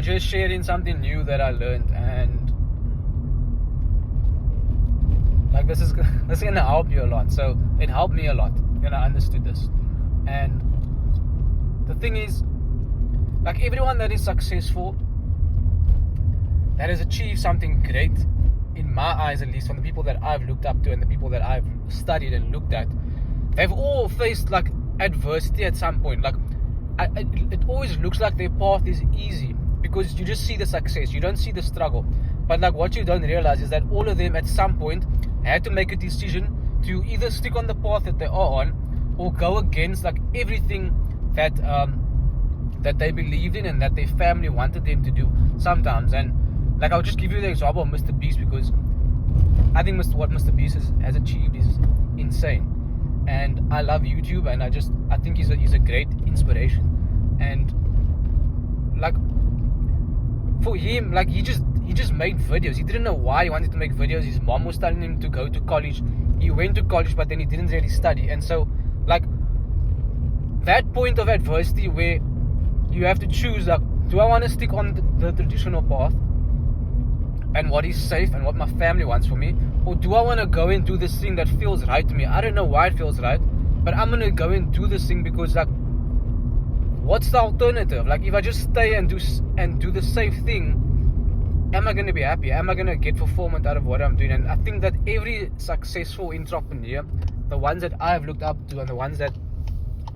Just sharing something new that I learned, and like this is gonna help you a lot. So it helped me a lot when I understood this. And the thing is, like everyone that is successful, that has achieved something great, in my eyes at least, from the people that I've looked up to and the people that I've studied and looked at, they've all faced like adversity at some point. Like it always looks like their path is easy because you just see the success, you don't see the struggle. But like what you don't realize is that all of them at some point had to make a decision to either stick on the path that they are on or go against like everything that that they believed in and that their family wanted them to do sometimes. And like I'll just give you the example of Mr. Beast, because I think what Mr. Beast has achieved is insane. And I love YouTube, and I think he's a great inspiration. And like for him, like he just made videos. He didn't know why he wanted to make videos. His mom was telling him to go to college. He went to college, but then he didn't really study. And so like that point of adversity where you have to choose, like, do I want to stick on the traditional path and what is safe and what my family wants for me, or do I want to go and do this thing that feels right to me? I don't know why it feels right, but I'm gonna go and do this thing because like, what's the alternative? Like if I just stay and do the safe thing, am I gonna be happy? Am I gonna get fulfillment out of what I'm doing? And I think that every successful entrepreneur, the ones that I've looked up to and the ones that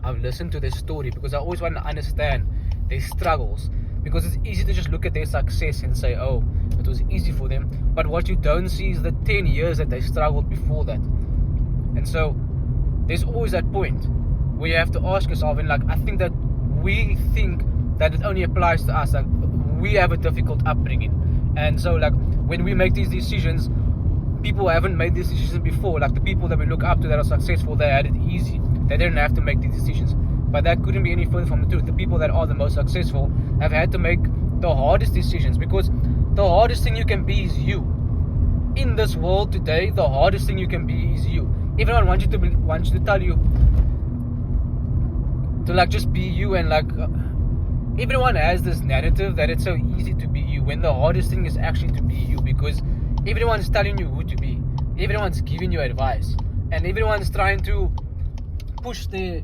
I've listened to their story, because I always want to understand their struggles, because it's easy to just look at their success and say, oh, it was easy for them, but what you don't see is the 10 years that they struggled before that. And so there's always that point where you have to ask yourself, and like I think that we think that it only applies to us, like we have a difficult upbringing, and so like when we make these decisions, people who haven't made these decisions before, like the people that we look up to that are successful, they had it easy. They didn't have to make these decisions. But that couldn't be any further from the truth. The people that are the most successful have had to make the hardest decisions, because the hardest thing you can be is you. In this world today, the hardest thing you can be is you. Everyone wants you to tell you to like just be you, and like everyone has this narrative that it's so easy to be you, when the hardest thing is actually to be you, because everyone's telling you who to be, everyone's giving you advice, and everyone's trying to push their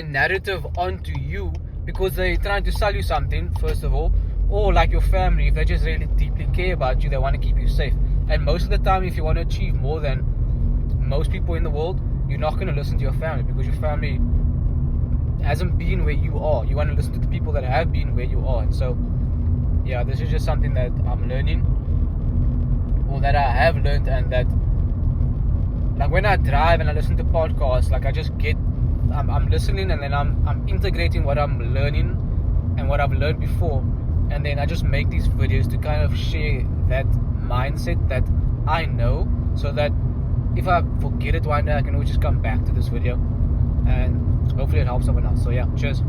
narrative onto you, because they're trying to sell you something, first of all, or like your family, if they just really deeply care about you, they want to keep you safe. And most of the time, if you want to achieve more than most people in the world, you're not going to listen to your family, because your family hasn't been where you are. You want to listen to the people that have been where you are. And so yeah, this is just something that I'm learning, or that I have learned, and that like when I drive and I listen to podcasts, like I just get I'm listening, and then I'm integrating what I'm learning and what I've learned before, and then I just make these videos to kind of share that mindset that I know, so that if I forget it one day, I can always just come back to this video, and hopefully it helps someone else. So yeah, cheers.